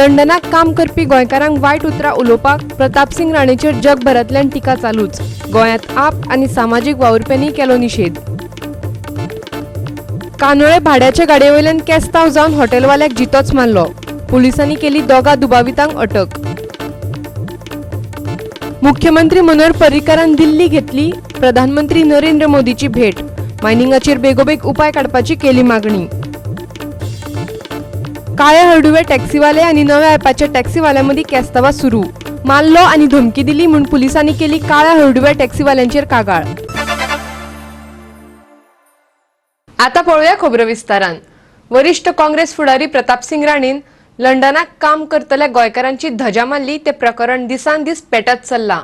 लंडनाक काम करपी गोंयकारांक वायट उतरां उलोवपाक प्रताप सिंग राणेचेर जगभरांतल्यान टिका चालूच। गोंयांत आप आनी सामाजीक वावुरप्यांनी केलो निशेध। कानोळे भाड्याचे गाडयेवयल्यान केस्तांव जावन हॉटेलवाल्याक जितोच मारलो। पुलिसांनी केली दोगा दुबावितांक अटक। मुख्यमंत्री मनोहर पर्रीकारान दिल्ली घेतली प्रधानमंत्री नरेंद्र मोदीची भेट। मायनिंगाचेर बेगोबेग उपाय काडपाची केली मागणी। काळे हळडुवे टॅक्सीवाले आनी नव्या ॲपाच्या टॅक्सीवाल्यां मदीं केस्तांवां सुरू। मारलो आनी धमकी दिली म्हूण पुलिसांनी केली काळ्या हळडुव्या टॅक्सीवाल्यांचेर कागाळ। आता पळोवया खबरो विस्तारान। वरिष्ठ काँग्रेस फुडारी प्रताप सिंग राणेन लंडनाक काम करतल्या गोंयकारांची धजा मारली ते प्रकरण दिसान दीस पेटत चल्ला।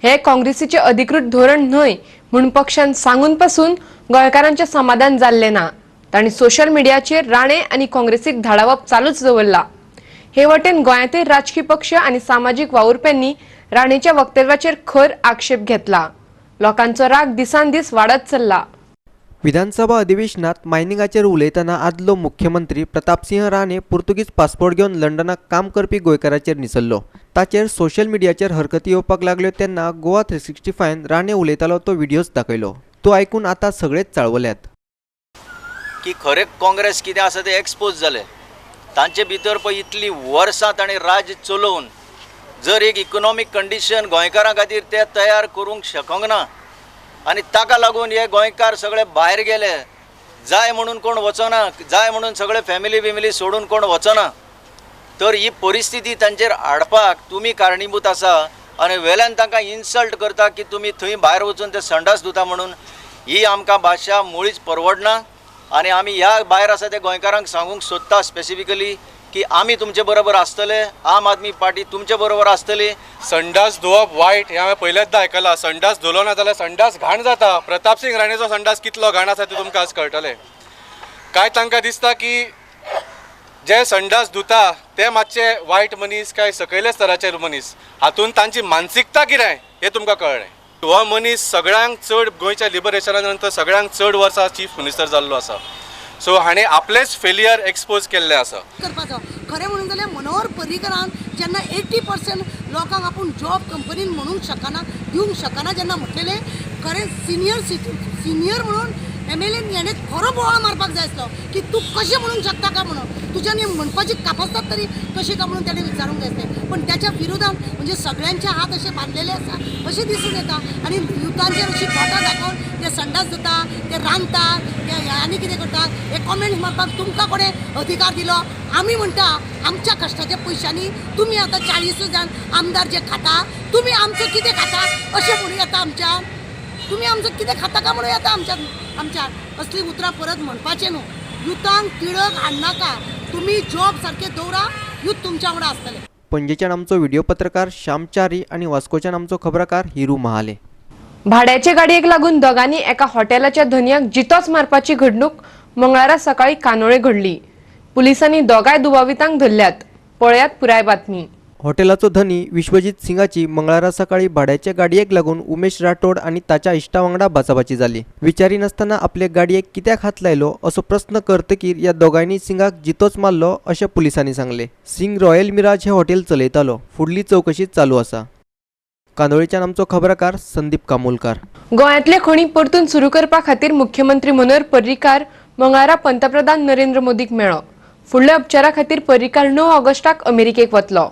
हे काँग्रेसीचे अधिकृत धोरण न्हय म्हूण पक्षान सांगून पासून गोंयकारांचे समाधान जाल्ले ना। तांणी सोशल मिडियाचेर राणे आनी काँग्रेसीक धाडावप चालूच दवरला। हे वटेन गोंयांतय राजकीय पक्ष आनी सामाजीक वावुरप्यांनी राणेच्या वक्तव्याचेर खर आक्षेप घेतला। लोकांचो राग दिसान दीस वाडत चल्ला। विधानसभा अधिवेशनात मायनिंगाचेर उलयतना आदलो मुख्यमंत्री प्रतापसिंह राणे पुर्तुगीज पासपोर्ट घेवन लंडनाक काम करपी गोंयकारांचेर निसल्लो। ताचेर सोशल मिडियाचेर हरकती येवपाक लागल्यो तेन्ना गोवा 365 राणे उलयतालो तो व्हिडिओज दाखयलो। तो आयकून आता सगळेच चाळवल्यात की खरे काँग्रेस कितें आसा ते एक्सपोज जाले। तांचे भितर पळय इतली वर्सां ताणें राज चलोवन जर एक इकॉनॉमीक कंडिशन गोंयकारां खातीर ते तयार करूंक शकूंक ना आनी ताका लागून हे गोंयकार सगळे भायर गेले। जाय म्हणून कोण वचना, जाय म्हणून सगळे फॅमिली सोडून कोण वचना। तर ही परिस्थिती तांचेर हाडपाक तुमी कारणीभूत आसा आनी वेल्यान तांकां इन्सल्ट करता की तुमी थंय भायर वचून ते संडास धुता म्हणून। ही आमकां भाशा मुळीच परवडना आनी आमी ह्या भायर आसा ते गोंयकारांक सांगूंक सोदता स्पेसिफिकली की आमी तुमचे बरोबर आसतले, आम आदमी पार्टी तुमचे बरोबर आसतली। संडास धुवप वायट हे हांवें पयलेंदा आयकलां। संडास धुलो ना जाल्यार संडास घाण जाता। प्रताप सिंग राणेचो संडास कितलो घाण आसा ते तुमकां आज कळटलें। काय तांकां दिसता की जे संडास धुता ते मातशे वायट मनीस काय सकयल्या स्तराचे मनीस, हातून तांची मानसिकता कितें हें तुमकां कळ्ळें। हो मनीस सगळ्यांक चड गोंयच्या लिबरेशना नंतर सगळ्यांक चड वर्सां चीफ मिनिस्टर जाल्लो आसा। सो हाणें आपलेच फेलियर एक्सपोज केल्लें आसा। करपाचो खरें म्हणून जाल्यार मनोहर पर्रीकारान जेन्ना 80% लोकांक आपूण जॉब कंपनीन म्हणूंक शकना, दिवंक शकना जेन्ना म्हटलेलें खरें सिनियर म्हणून MLA हेणें खरो बोवाळ मारपाक जाय आसलो की तूं कशें म्हणूंक शकता काय म्हणून, तुज्यानी म्हणपाची कापासतात तरी कशी काय म्हणून ताणें विचारूंक जाय आसलें। पण त्याच्या विरोधात म्हणजे सगळ्यांचे हात असे बांधलेले आसा अशें दिसून येता आनी युथांचेर अशी फोटां दाखोवन ते संडास धुता, ते रांदतात, ते आनी कितें करतात, हे कॉमेंट्स मारपाक तुमकां कोणें अधिकार दिलो? आमी म्हणटा आमच्या कश्टाच्या पयशांनी तुमी आतां 40 जाण आमदार जे खाता, तुमी आमचें कितें खाता अशें म्हणूं येता आमच्यान? तुमी आमचो कितें खाता काय म्हणूं येता आमच्यान असली उतरां परत म्हणपाचें न्हू। युथांक तिडक हाडनाका, तुमी जॉब सारके दवरा, युथ तुमच्या वांगडा आसतले। पणजेच्यान आमचो व्हिडिओ पत्रकार श्याम च्यारी आनी वास्कोच्यान आमचो खबराकार हिरू महाले। भाड्याचे गाडयेक लागून दोगांनी एका हॉटेलाच्या धन्याक जितोच मारपाची घडणूक मंगळारा सकाळी कानोळे घडली। पुलिसांनी दोगांय दुबावितांक धरल्यात। पळयात पुराय बातमी। हॉटेलाचो धनी विश्वजीत सिंगाची मंगळारा सकाळी भाड्याच्या गाडयेक लागून उमेश राठोड आनी ताच्या इश्टा वांगडा बाचाबाची जाली। विचारी नासतना आपले गाडयेक कित्याक हात लायलो असो प्रश्न करतकीर या दोगांनी सिंगाक जितोच मारलो अशें पुलिसांनी सांगले। सिंग रॉयल मिराज हे हॉटेल चलयतालो। फुडली चौकशी चालू आसा। कांदोळेच्यान आमचो खबराकार संदीप कामोलकार। गोंयांतले खणी परतून सुरू करपा खातीर मुख्यमंत्री मनोहर पर्रीकार मंगळारा पंतप्रधान नरेंद्र मोदीक मेळ्ळो। फुडल्या उपचारा खातीर पर्रीकार 9 ऑगस्टाक अमेरिकेक वतलो।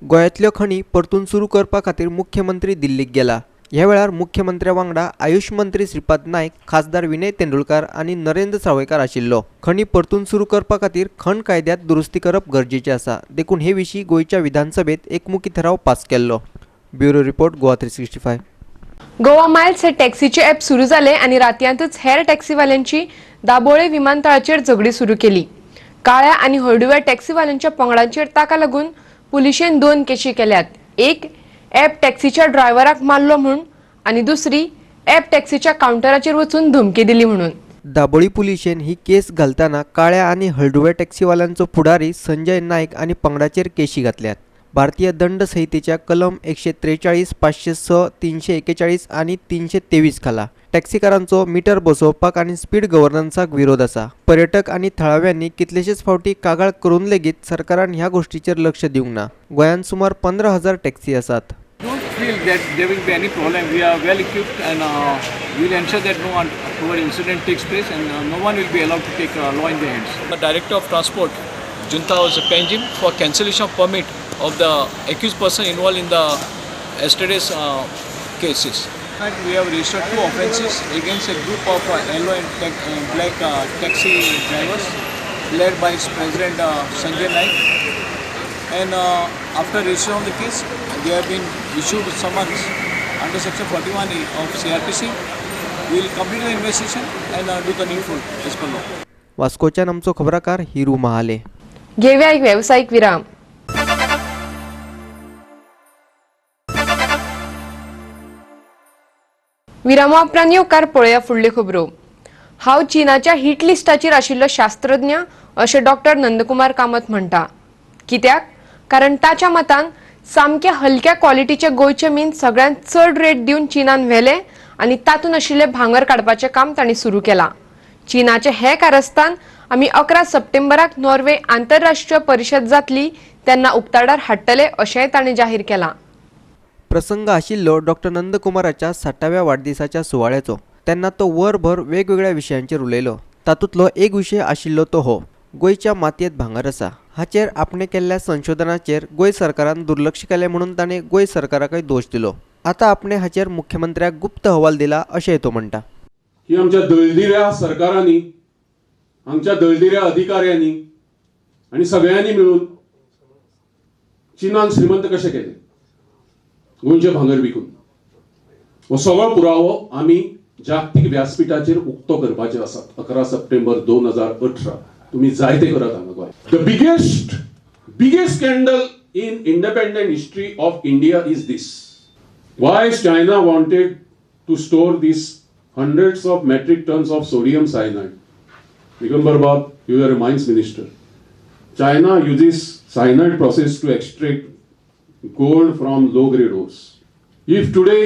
गोंयांतल्यो खणी परतून सुरू करपा खातीर मुख्यमंत्री दिल्लीक गेला। ह्या वेळार मुख्यमंत्र्या वांगडा आयुष मंत्री श्रीपाद नायक, खासदार विनय तेंडुलकार आनी नरेंद्र सावयकार आशिल्लो। खणी परतून सुरू करपा खातीर खण कायद्यात दुरुस्ती करप गरजेचें आसा। देखून हे विशीं गोंयच्या विधानसभेत एकमुखी ठराव पास केल्लो। Bureau report Goa 365। Goa Miles हे टॅक्सीचे ॲप सुरू जाले आनी रातयांतच हेर टॅक्सीवाल्यांची दाबोळे विमानतळाचेर झगडी सुरू केली। काळ्या आनी हळडुव्या टॅक्सीवाल्यांच्या पंगडांचेर ताका लागून पुलिशेन 2 केशी केल्यात। एक ॲप टॅक्सीच्या ड्रायव्हराक मारलो म्हणून आनी दुसरी ॲप टॅक्सीच्या काउंटराचेर वचून धमकी दिली म्हणून। दाबोळी पुलिशेन ही केस घालताना काळ्या आनी हळडुव्या टॅक्सीवाल्यांचो फुडारी संजय नायक आनी पंगडाचेर केशी घातल्यात। भारतीय दंड संहितेच्या कलम 143, 506, 341 आनी 323 खाला टॅक्सीकारांचो मीटर बसोवपाक आनी स्पीड गव्हर्नन्साक विरोध आसा. पर्यटक आनी थळाव्यांनी कितलेशेच फावटी कागाळ करून लेगीत सरकारान ह्या गोष्टीचेर लक्ष दिवंक ना. गोंयांत सुमार 15,000 टॅक्सी आसात. Don't feel that there will be any problem. We are well equipped and we'll ensure that no untoward incident takes place and no one will be allowed to take law in their hands. The Director of Transport, Juntaos Penjim, for cancellation of permit of the accused person involved in the yesterday's cases. And we have registered 2 offences against a group of yellow and black taxi drivers led by its president Sanjay Naik. And after registration of the case, they have been issued summons under section 41A of CRPC. We will complete the investigation and do the needful as per law. वास्कोच्यान आमचो खबराकार हिरू महाले. घेऊया एक व्यावसायिक विराम. विरामा उपरांत येवकार पळया फुडल्यो खबरो. हांव चीनाच्या हिट लिस्टाचेर आशिल्लो शास्त्रज्ञ अशें डॉक्टर नंदकुमार कामत म्हणटा. कित्याक? कारण ताच्या मतान सामक्या हलक्या क्वॉलिटीचे गोंयचे मीन सगळ्यांत चड रेट दिवन चीनान व्हेले आनी तातूंत आशिल्ले भांगर काडपाचें काम तांणी सुरू केलां. चीनाचे हे कारस्थान आमी 11 सप्टेंबराक नॉर्वे आंतरराष्ट्रीय परिशद जातली तेन्ना उक्ताडार हाडटले अशेंय तांणी जाहीर केलां. प्रसंग आशिल्लो डॉक्टर नंदकुमाराच्या 60व्या वाडदिसाच्या सुवाळ्याचो. तेन्ना तो वरभर वेगवेगळ्या विशयांचेर उलयलो. तातूंतलो एक विशय आशिल्लो तो हो: गोंयच्या मातयेंत भांगर आसा. हाचेर आपणे केल्ल्या संशोधनाचेर गोंय सरकारान दुर्लक्ष केलें म्हणून ताणें गोंय सरकाराकय दोश दिलो. आतां आपणे हाचेर मुख्यमंत्र्याक गुप्त अहवाल दिला अशेंय तो म्हणटा. ही आमच्या दळदिऱ्या सरकारांनी, आमच्या दळदिऱ्या अधिकाऱ्यांनी आणि सगळ्यांनी मिळून चीनान श्रीमंत कशें केले गोंयचे भांगर विकून. हो सगळो पुरावो आमी जागतीक व्यासपीठाचेर उक्तो करपाचे आसात. 11 सप्टेंबर 2018 तुम्ही जायते करात हांगा गोंय. The biggest scandal in independent history of India is this. Why China wanted to store this hundreds of metric tons of sodium cyanide. Digambar Bab, you are a mines minister. China uses cyanide process to extract gold from low-grade ores. If today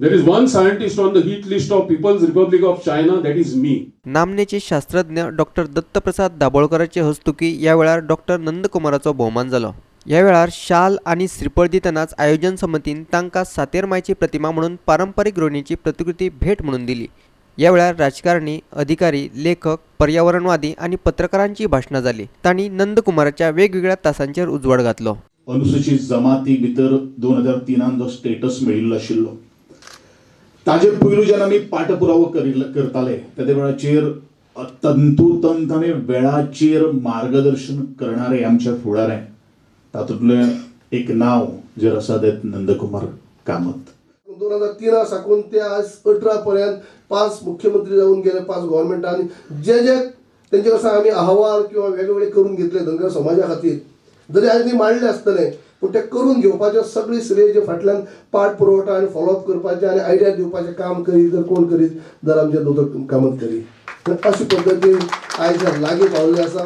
there is one scientist on the hit list of People's Republic of China, that is me. नामनेचे शास्त्रज्ञ doctor Dattaprasad दाबोळकराचे हस्तुकी या वेळार doctor नंदकुमाराचो भोवमान जालो. या वेळार शाल आणि श्रीफळ दितनाच आयोजन समितीन तांकां सातेरमायची प्रतिमा म्हणून पारंपारीक रोणीची प्रतिकृती भेट म्हणून दिली. या वेळार राजकारणी, अधिकारी, लेखक, पर्यावरणवादी आणि पत्रकारांची भाषणां जाली. तांणी नंदकुमाराच्या वेगवेगळ्या तासांचेर उजवाड घातलो. अनुसूचित जमाती भितर 2003 जो स्टेटस मेळिल्लो आशिल्लो ताजे पयलू जेन्ना आमी पाठपुरावो करताले त्या वेळाचेर तंतोतंत आनी वेळाचेर मार्गदर्शन करणारे आमचे फुडारे तातूंतले एक नाव जर आसा ते नंदकुमार कामत. 2003 साकून ते आज 18 पर्यंत 5 मुख्यमंत्री जाऊन गेले, 5 गव्हर्नमेंटांनी जे तेंचे कसं आमी अहवाल किंवा वेगवेगळे करून घेतले धनगर समाजा खातीर. जरी आज ती मांडले आसतले पूण ते करून घेवपाचे सगळी श्रेय जे फाटल्यान पाठ पुरवठा आनी फॉलोअप करपाचे आनी आयडिया दिवपाचें काम करीत जर कोण करीत जर आमचे दोतोर कामत करीत. अशे पद्दतीन आयज लागीं पावल्ले आसा.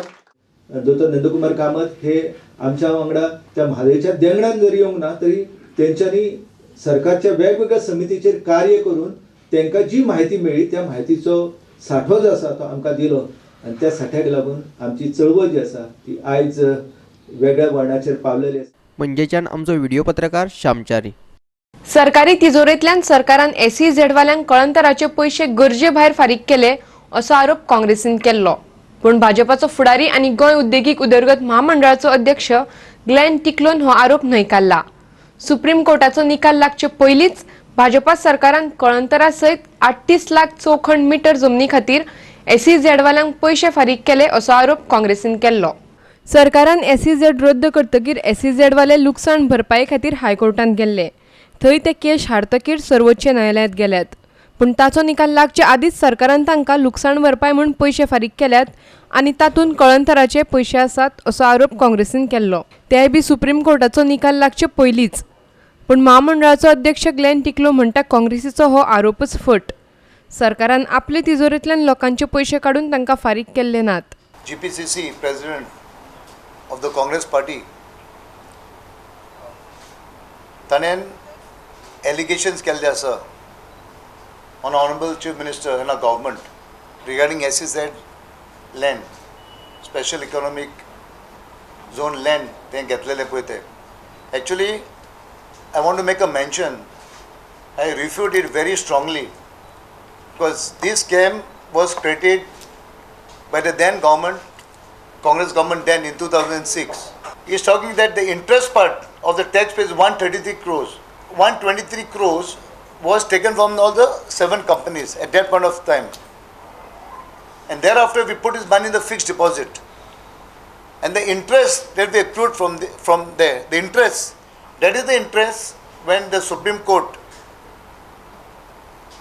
दोतोर नंदकुमार कामत हे आमच्या वांगडा त्या म्हादयच्या देंगणान जरी येवंक ना तरी तेंच्यांनी सरकारच्या वेगवेगळ्या समितीचेर कार्य करून तांकां जी म्हायती मेळ्ळी त्या म्हायतीचो सांठो जो आसा तो आमकां दिलो आनी त्या सांठ्याक लागून आमची चळवळ जी आसा ती आयज वेगळ्या वळणाचेर पावलेली आसा. म्हणजेच्यान आमचो व्हिडिओ पत्रकार श्यामचारी. सरकारी तिजोरेंतल्यान सरकारान SEZ वाल्यांक कळंतराचे पयशे गरजे भायर फारीक केले असो आरोप काँग्रेसीन केल्लो. पूण भाजपाचो फुडारी आनी गोंय उद्देगीक उदरगत महामंडळाचो अध्यक्ष ग्लेन टिक्लोन हो आरोप न्हयकारला. सुप्रीम कोर्टाचो निकाल लागचे पयलींच भाजपा सरकारान कळंतरा सयत 38 लाख चौखंड मीटर जमनी खातीर SEZ वाल्यांक पयशे फारीक केले असो आरोप काँग्रेसीन केल्लो. सरकारान SEZ रद्द करतकीर SEZ वाले लुकसाण भरपाये खातीर हायकोर्टांत गेल्ले. थंय ते केस हारतकीर सर्वोच्च न्यायालयात गेल्यात. पूण ताचो निकाल लागचे आदींच सरकारान तांकां लुकसाण भरपाय म्हूण पयशे फारीक केल्यात आनी तातूंत कळंतराचे पयशे आसात असो आरोप काँग्रेसीन केल्लो. तेय बी सुप्रीम कोर्टाचो निकाल लागचे पयलींच. पूण महामंडळाचो अध्यक्ष ग्लेन टिक्लो म्हणटा काँग्रेसीचो हो आरोपच फट. सरकारान आपले तिजोरेंतल्यान लोकांचे पयशे काडून तांकां फारीक केल्ले नात. GPCC president of the Congress party ताणें एलिगेशन्स केल्ले आसा on Honorable Chief Minister and our government regarding SEZ land, special economic zone land they घेतलेले पळय ते. Actually, I want to make a mention. I refute it very strongly because this scam was created by the then government, Congress government then in 2006. He is talking that the interest part of the tax pays 133 crores. 123 crores was taken from all the 7 companies at that point of time. And thereafter we put his money in the fixed deposit. And the interest that we accrued from there, the interest, that is the interest when the Supreme Court,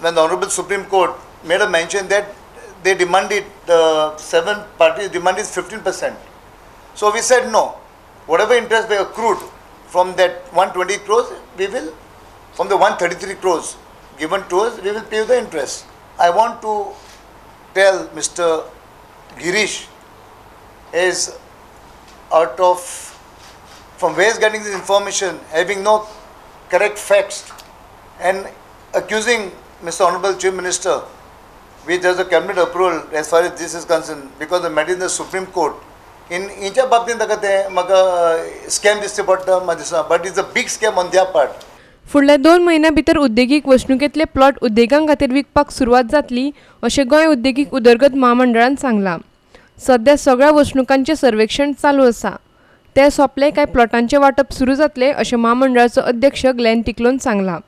when the Honorable Supreme Court made a mention that they demanded, the 7 parties demanded 15%. So we said no. Whatever interest we accrued from that 120 crores, we will, from the 133 crores given to us, we will pay the interest. I want to tell Mr. Girish is out of, from where he is getting this information, having no correct facts and accusing Mr. Honorable Chief Minister, which has a cabinet approval as far as this is concerned, because the matter in the Supreme Court. In incha babtin takate maga scam दिसते पडटा मादिसा, but it's a big scam on their part. फुडल्या 2 महिन्यां भितर उद्देगीक वसणुकेतले plot उद्देगां खातीर विकपाक सुरवात जातली अशें गोंय उद्देगीक उदरगत महामंडळान सांगलां. सध्या सगळ्या वसणुकांचें सर्वेक्षण चालू आसा. ते सोंपले काय प्लॉटांचें वाटप सुरू जातले अशें महामंडळाचो अध्यक्ष ग्लेन टिक्लोन सांगला.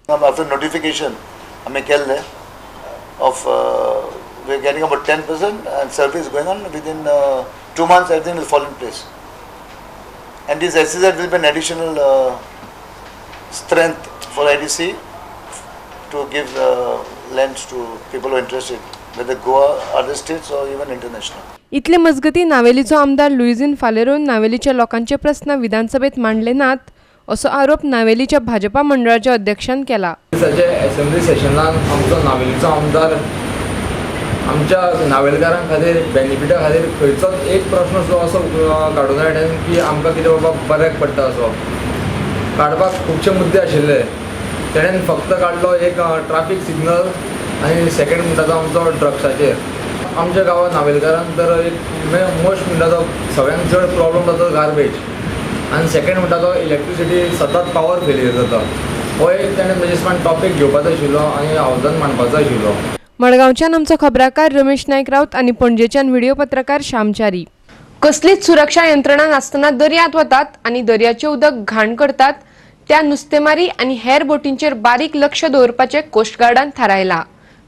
After notification, आमी केल्ले of we are getting about 10% and survey is going on. Within 2 months everything will fall in place. And this SEZ will be an additional strength for IDC to give lands to people who are interested, whether Goa, other states or even international. इतले मजगती नावेलीचो आमदार लुइझीन फालेरोन नावेलीच्या लोकांचे प्रश्न विधानसभेत मांडले नात असो आरोप नावेलीच्या भाजपा मंडळाच्या अध्यक्षान केला. असेंब्ली सेशनान आमचो नावेलीचो आमदार आमच्या नावेलकारां खातीर बेनिफिटा खातीर खंयचोच एक प्रश्न जो असो काडूं ना की आमकां कितें बाबा बऱ्याक पडटा असो. काडपाक खुबशे मुद्दे आशिल्ले. तेणेन फक्त काडलो एक ट्राफीक सिग्नल आनी सेकंड म्हणटा तो आमचो ड्रग्साचेर. आमच्या गांवांत नावेलकारांक तर एक मोस्ट म्हणटा तो सगळ्यांत चड प्रॉब्लम जाता गार्बेज आनी सेकंड म्हणटा तो इलेक्ट्रिसिटी सतत पावर फेलियर जाता. हो एक ताणें म्हजे दिसपान टॉपीक घेवपाचो आशिल्लो आनी हावजान मांडपाचो आशिल्लो. मडगांवच्यान आमचो खबराकार रमेश नायक रावत आनी पणजेच्यान व्हिडिओ पत्रकार श्यामचारी. कसलीच सुरक्षा यंत्रणा नासतना दर्यांत वतात आनी दर्याचें उदक घाण करतात त्या नुस्तेमारी आनी हेर बोटींचेर बारीक लक्ष दवरपाचें कोस्टगार्डान थारायलां.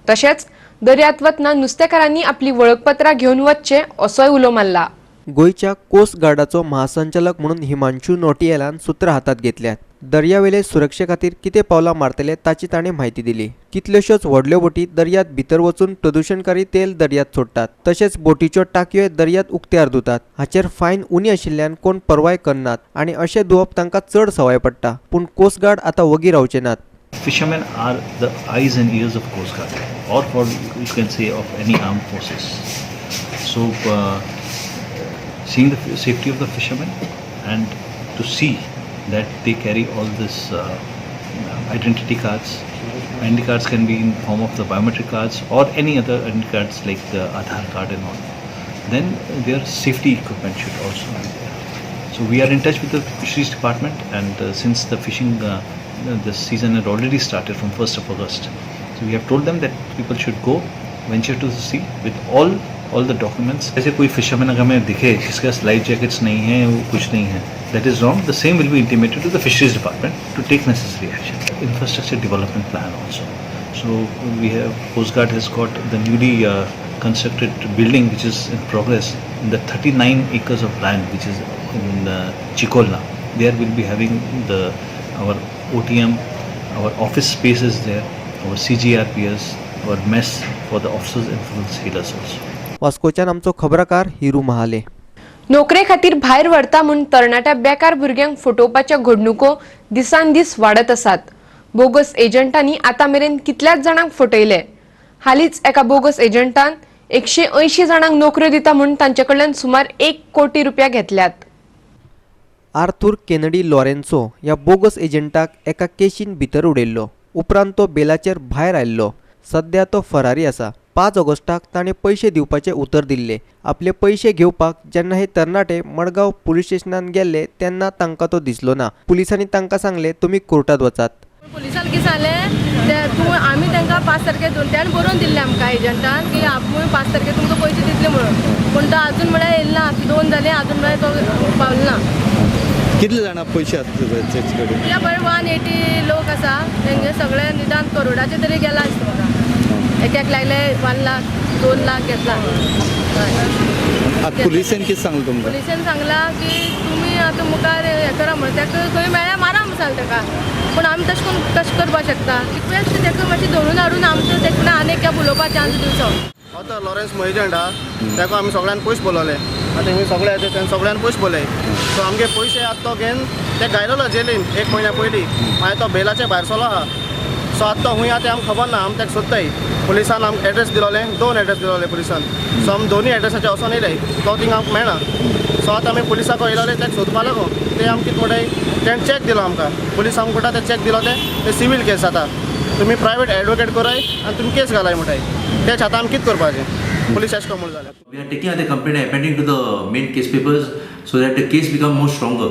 तशेंच दर्यांत वतना नुस्तेकारांनी आपली वळखपत्रां घेवन वचचें असोय उलो मारला. गोयच्या कोस्ट गार्डाचो महासंचालक म्हणून हिमांशू नोटियालान सूत्र हातात घेतल्यात. दर्यावेले सुरक्षे खातीर कितें पावलां मारतले ताची ताणें म्हायती दिली. कितल्योश्योच व्हडल्यो बोटी दर्यांत भितर वचून प्रदुशणकारी तेल दर्यांत सोडटात. तशेंच बोटीच्यो टाकयो दर्यांत उक्त्यार धुतात. हाचेर फायन उणी आशिल्ल्यान कोण परवाय करनात आनी अशें धुवप तांकां चड सवाय पडटा. पूण कोस्ट गार्ड आतां वगी रावचे नात. Fishermen are the eyes and ears of Coast Guard, or for you can say of any armed forces. So, seeing the safety of the fishermen and to see that they carry all this identity cards. Identity cards can be in form of the biometric cards or any other identity cards like the Aadhaar card and all. Then their safety equipment should also be there. So we are in touch with the fisheries department, and since the fishing the season had already started from 1st of August. So we have told them that people should go, venture to the sea with all the documents. जैसे कोई fisherman अगर हमें दिखे जिसके pass life jackets नहीं है, वो कुछ नहीं है, that is wrong. The same will be intimated to the fisheries department to take necessary action. Infrastructure development plan also. So we have, Coast Guard has got the newly constructed building which is in progress in the 39 acres of land which is in Chikolna. There will be having our OTM, our office spaces there, our CGRPS, our mess for the officers and for the sailors also. वास्कोच्यान आमचो खबराकार हिरू महाले. नोकरे खातीर भायर व्हरता म्हूण तरणाट्या बेकार भुरग्यांक फटोवपाच्या घडणुको दिसान दीस वाडत आसात. बोगस एजंटांनी आतां मेरेन कितल्याच जाणांक फटयले. हालींच एका बोगस एजंटान 180 जाणांक नोकऱ्यो दिता म्हूण तांचे कडल्यान सुमार 1 कोटी रुपया घेतल्यात. आर्थूर केनेडी लॉरेन्सो ह्या बोगस एजंटाक एका केशीन भितर उडयल्लो. उपरांत तो बेलाचेर भायर आयल्लो. सध्या तो फरारी असा. 5 ऑगस्टाक ताणें पैसे दिवपाचे उतर दिल्ले. आपले पैसे घेवपाक जेन्ना हे तरणाटे मडगांव पुलीस स्टेशनान गेल्ले तेन्ना तांकां तो दिसलो ना. पुलिसांनी तांकां सांगले तुमी कोर्टात वचात. पुलिसांनी कितें सांगलें आमी तांकां 5 तारखेक तेणें बरोवन दिल्लें आमकां एजंटान की आपूण 5 तारखेक तुमकां पयशे दितले म्हणून. पूण तो आजून म्हळ्यार येयलो ना. 2 जालीं आजून म्हळ्यार तो पावलो ना. कितले जाणां पयशे आसता तेचे कडेन? म्हळ्यार बरें 180 लोक आसा. तेंगे सगळे निदान करोडाचे तरी गेला दिसता म्हाका. एक लागले 1 लाख 2 लाख घेतला. पुलिसांनी कितें सांगलें तुमकां? पुलिसांनी सांगलां की तुमी आतां मुखार हें करा म्हणून. ताका खंय मेळ्ळ्यार मारा म्हणून सांगलें ताका. पूण आमी तशें करून कशें करपाक शकता. रिक्वेस्ट ताका मातशें धरून हाडून आमचो ताका आनीक उलोवपाक चान्स दिवचो. आतां लॉरेन्स एजंट आहा ताका आमी सगळ्यान पयशे बोलवले. आतां तेमी सगळे येता तेन्ना सगळ्यान पयशे बोलय. सो आमगे पयशे आतां तो घेवन ते गायलो जेलीन 1 म्हयन्या पयलीं. मागीर तो बेलाचे भायर सरलो आहा. सो आतां तो खूंय आहा तें आमकां खबर ना. आमी ताका सोदताय. पुलिसान आमकां एड्रेस दिलोले 2 एड्रेस दिलोले पुलिसान. सो आमी दोनूय एड्रेसाचे वचोन येयले. तो थिंगा आमकां मेळना. सो आतां आमी पुलिसाक येयलोले ताका सोदपा लागो. ते आमी कितें म्हणटाय तेणें चॅक दिलो आमकां. पुलीस आमकां म्हणटा ते चॅक दिलो ते सिवील केस जाता. तुमी प्रायवेट एडवोकेट कराय आनी तुमी केस घालाय म्हणटाय. तेच आतां आमी कितें करपाचें. पुलीस अशें करून जालें. We are taking the complaint appending to the main case papers so that the case become more stronger.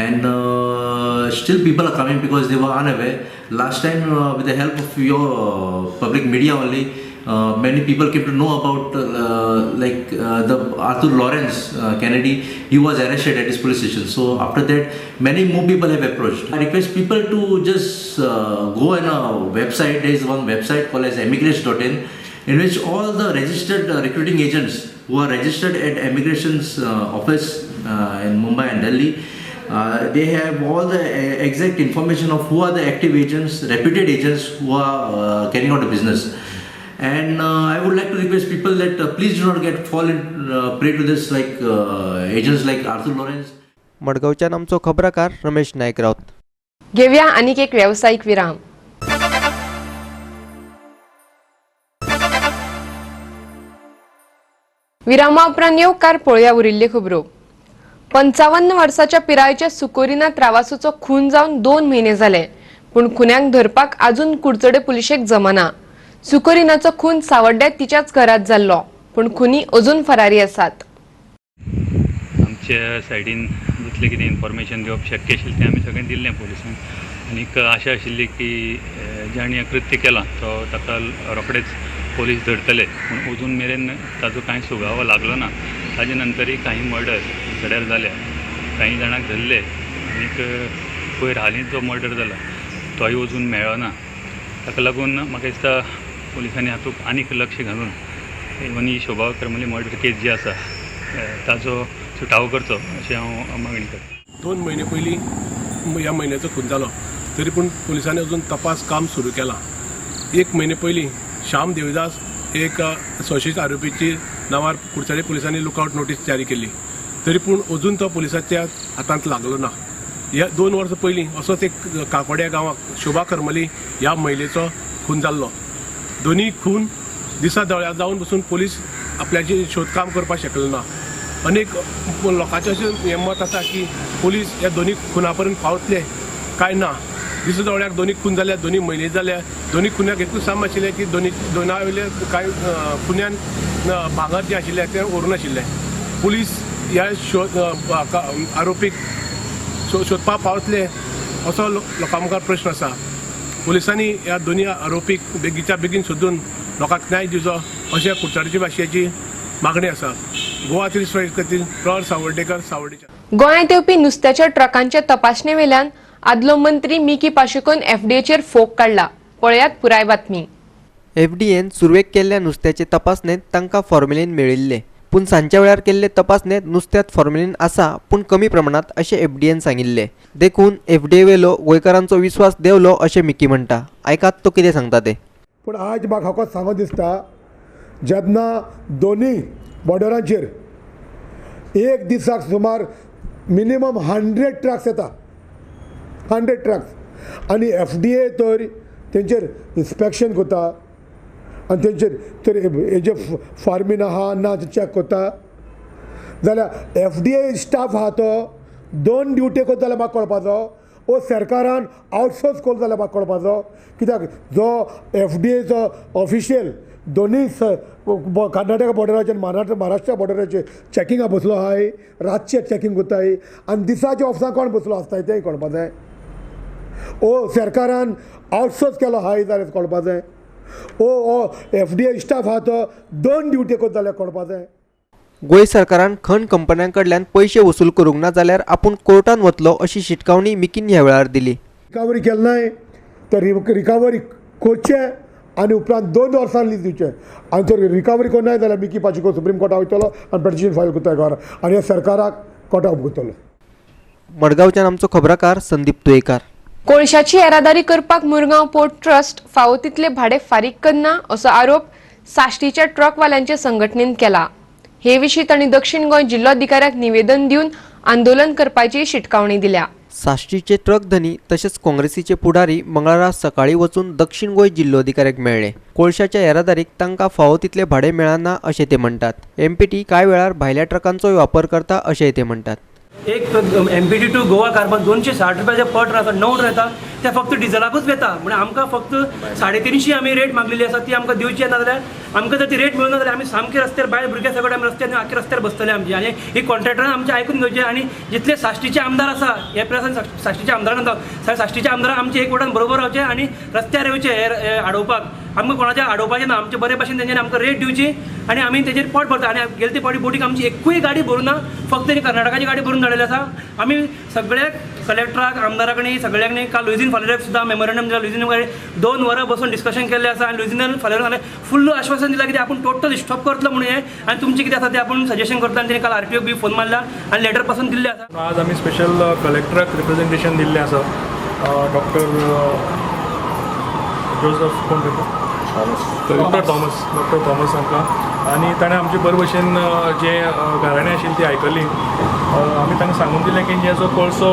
And still people are coming because they were unaware. Last time with the help of your public media only, many people came to know about the Arthur Lawrence Kennedy. He was arrested at his police station. So after that, many more people have approached. I request people to just go on a website. There is one website called as emigrates.in, in which all the registered recruiting agents who are registered at immigration's office in Mumbai and Delhi, they have all the exact information of who are the active agents, reputed agents who are carrying out the business. And I would like to request people that please do not fall in prey to this agents like Arthur Lawrence. मडगावच्यान आमचो खबराकार रमेश नायक रावत. घेऊया आनीक एक व्यावसायिक विराम. विरामा उपरांत येवकार पळोवया उरिल्ल्यो खबरो. 55 वर्साच्या पिरायेच्या सुकोरिना त्रावासूचो खून जावन 2 म्हयने जाले. पूण खुन्यांक धरपाक अजून कुडचडे पुलिशेक जमना. सुकोरिनाचो खून सावड्ड्या तिच्याच घरात जाल्लो. पूण खुनी अजून फरारी आसात. आमच्या सायडीन जितलें कितें इन्फॉर्मेशन दिवप शक्य आशिल्लें तें आमी सगळें दिल्लें पुलिसांक. आनीक आशा आशिल्ली की जाणी हें कृत्य केलां तो ताका रोखडेच पोलीस धरतले. पूण अजून मेरेन ताजो कांय सुगावो लागलो ना. ताजे नंतरय काही मर्डर सड्यार जाल्या. काही जाणांक धरले. आनीक पयर हालींच जो मर्डर जाला तोय अजून मेळ्ळो ना. ताका लागून म्हाका दिसता पुलिसांनी हातूंत आनीक लक्ष घालून इवन ही शोभा करमली मर्डर केस जी आसा ताजो सुटावो करचो अशें हांव मागणी करतां. 2 म्हयने पयलीं ह्या म्हयन्याचो खून जालो. तरी पूण पुलिसांनी अजून तपास काम सुरू केलां. 1 म्हयने पयलीं श्याम देविदास एक संशयीत आरोपीची नांवार कुडचडे पुलिसांनी लुकआउट नोटीस जारी केली. तरी पूण अजून तो पुलिसाच्या हातांत लागलो ना. ह्या 2 वर्सां पयलीं असोच एक काकोड्या गांवांत शोभा करमली ह्या महिलेचो खून जाल्लो. दोनी खून दिसा दोळ्या जावन बसून पुलीस आपल्याची शोधकाम करपाक शकलो ना. अनेक लोकांचें अशें हें मत आसा की पुलीस ह्या दोनी खुना पर्यंत पावतले काय ना. दिसा दोळ्याक दोनी खून जाल्या. दोनी म्हयने जाल्या. दोनी खुन्याक एकूच साम आशिल्लें की दोना वयले कांय खुन्यान भांगर जें आशिल्लें तें व्हरून आशिल्लें. पुलीस ह्या आरोपीक सोदपाक पावतले असो लोकां मुखार प्रश्न आसा. पुलिसांनी ह्या दोनी आरोपीक बेगीच्या बेगीन सोदून लोकांक न्याय दिवचो अशें कुडचड्याची भाशेची मागणी आसा. गोवा 3 खातीर प्रहर सावर्डेकर सावर्डेच्या. गोंयांत येवपी नुस्त्याच्या ट्रकांच्या तपासणे वेल्यान आदलो मंत्री मिकी पाशेकोन एफडीएचेर फोग काडला. पळयात पुराय बातमी. एफडीएन सुरवेक केल्ल्या नुस्त्याचे तपासणेंत तांकां फॉर्मेलिन मेळिल्ले. पूण सांच्या वेळार केल्ले तपासणेंत नुस्त्यात फॉर्मेलिन आसा पूण कमी प्रमाणात अशें एफडीएन सांगिल्ले. देखून एफडीए वेलो गोंयकारांचो विश्वास देंवलो अशें मिकी म्हणटा. आयकात तो कितें सांगता ते. पूण आज म्हाका हाका सांगो दिसता जेन्ना दोनी बॉर्डरांचेर एक दिसाक सुमार मिनिमम 100 ट्रक्स येता. 100 ट्रक्स आनी एफडीए तर तेंचेर इन्स्पेक्शन करता आनी तेंचेर तर हेजे फार्मीन आहा ना चॅक करता जाल्यार एफडीए स्टाफ आहा तो 2 ड्युटी करता जाल्यार म्हाका कळपाचो ओ सरकारान आउटसोर्स करून जाल्यार म्हाका कळपाचो कित्याक जो FDAचो ऑफिशियल दोनूय कर्नाटका बॉर्डराचेर महाराष्ट्रा बॉर्डराचेर चॅकिंगा बसलो आहाय, रातचे चॅकिंग कोत्ताय आनी दिसाच्या ऑफिसां कोण बसलो आसताय तेंय कळपा जाय. ओ सरकारान आउटसोर्स केलो आहाय जाल्यार कळपा जाय. ओ FDA स्टाफ आहा तो 2 ड्युटी करता जाल्यार कळपा जाय. गोंय सरकारान खण कंपन्यांकडल्यान पैसे वसूल करूंक ना जाल्यार आपूण कोर्टान वतलो अशी शिटकावणी मिकीन ह्या वेळार दिली. रिकवरी केली नाही तर रिकवरी करचे आनी उपरांत 2 वर्सां लीज दिवचे आनी जर रिकवरी कोण ना जाल्यार मिकी पाचिको सुप्रीम कोर्टाक वयतलो आनी पिटिशन फायल करता घरा आनी सरकाराक कोर्टाक करतलो. मडगांवच्यान आमचो खबराकार संदीप तुयेकार. कोळशाची येरादारी करपाक मुरगांव पोर्ट ट्रस्ट फावो तितले भाडे फारीक करना असो आरोप साश्टीच्या ट्रकवाल्यांचे संघटनेन केला. हे विशीं तांणी दक्षिण गोंय जिल्लोधिकाऱ्याक निवेदन दिवन आंदोलन करपाची शिटकावणी दिल्या. साश्टीचे ट्रक धनी तसेच काँग्रेसीचे पुढारी मंगळारा सकाळी वचून दक्षिण गोंय जिल्लोधिकाऱ्याक मेळ्ळे. कोळशाच्या येरादारीक तांकां फावो तितले भाडे मेळना अशें ते म्हणटात. MPT कांय वेळार भायल्या ट्रकांचोय वापर करता अशेंय ते म्हणटात. एक MPT टू गोवा कारबार 260 रुपयाचे पर ट्रक 9 येता ते फक्त डिझलाकूच येता. म्हणजे आमकां फक्त 350 आमी रेट मागलेली आसा ती आमकां दिवची ना जाल्यार आमकां जर ती रेट मेळना जाल्यार आमी सामके रस्त्यार भायर भुरग्या सगळे आमी रस्त्यार आख्या रस्त्यार बसतले आमची. आनी ही कॉन्ट्रॅक्टरान आमचे आयकून घेवचे. आनी जितले साश्टीचे आमदार आसा हे प्रसान साश्टीचे आमदार म्हणटा साश्टीचे आमदार आमचे एक वटान बरोबर रावचे आनी रस्त्यार येवचे हे आडोवपाक. आमकां कोणाच्या आडोवपाचें ना. आमचे बरे भशेन तेंच्यांनी आमकां रेट दिवची आनी आमी तेजेर पोट भरता. आनी गेले ते पावटी बोटीक आमची एकूय गाडी भरूं ना, फक्त कर्नाटकाची गाडी भरून धाडलेली आसा. आमी सगळ्याक कलेक्टराक आमदारा कडेन सगळ्यांनी काल लुईझीन फालेराक सुद्दां मेमोरेंडम दिला. लुईझीन कडेन 2 वरां बसून डिस्कशन केल्लें आसा आनी लुईझीन फालेराक फुल्ल आश्वासन दिलां की आपूण टोटल स्टॉप करतलो म्हणून हे आनी तुमचें कितें आसा तें आपूण सजेशन करता. आनी तेणी काल RTOक बी फोन मारला आनी लेटर पासून दिल्लें आसा. आज आमी स्पेशल कलेक्टराक रिप्रेझेंटेशन दिल्लें आसा. डॉक्टर जोसेफ कोण डॉक्टर थॉमस आमकां आनी ताणें आमचे बरे भशेन जे घराणें आशिल्ली ती आयकली. आमी तांकां सांगून दिलें की जो कोळसो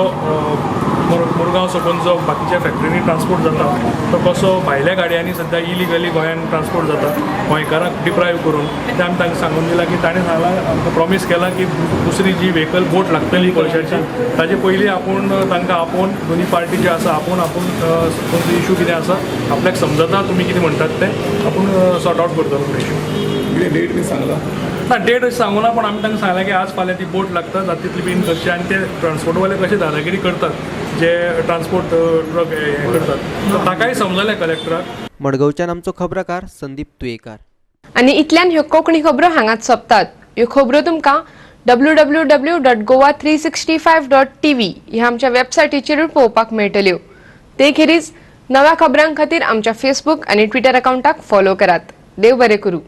मुरगांव साकून जो बाकीच्या फॅक्टरीनी ट्रान्सपोर्ट जाता तो कसो भायल्या गाडयांनी सद्या इलिगली गोंयांत ट्रान्सपोर्ट जाता गोंयकारांक डिप्रायव करून. तें आमी तांकां सांगून दिलां की ताणें सांगलां आमकां प्रॉमीस केलां की दुसरी जी व्हेकल बोट लागतली कोळशाची ताजे पयलीं आपूण तांकां आपोवन दोनी पार्टी जे आसा आपूण तुमचो इशू कितें आसा आपल्याक समजता तुमी कितें म्हणटात तें आपूण सॉर्ट आउट करतलो इशू. कितें डेट बी सांगला ना डेट अशें सांगूना पूण आमी तांकां सांगलें की आज फाल्यां ती बोट लागता जाता तितली बेगीन करचें. आनी ते ट्रान्सपोर्टवाले कशे दादागिरी करतात जे ट्रान्सपोर्ट ट्रक हे करतात ताकाय समजलें कलेक्टराक. मडगांवच्यान आमचो खबराकार संदीप तुयेकार. आनी इतल्यान ह्यो कोंकणी खबरो हांगाच सोंपतात. ह्यो खबरो तुमकां www.goa365.tv ह्या आमच्या वेबसायटीचेरूय पळोवपाक मेळटल्यो. ते खेरीज नव्या खबरां खातीर आमच्या फेसबूक आनी ट्विटर अकाउंटाक फॉलो करात. देव बरें करूं.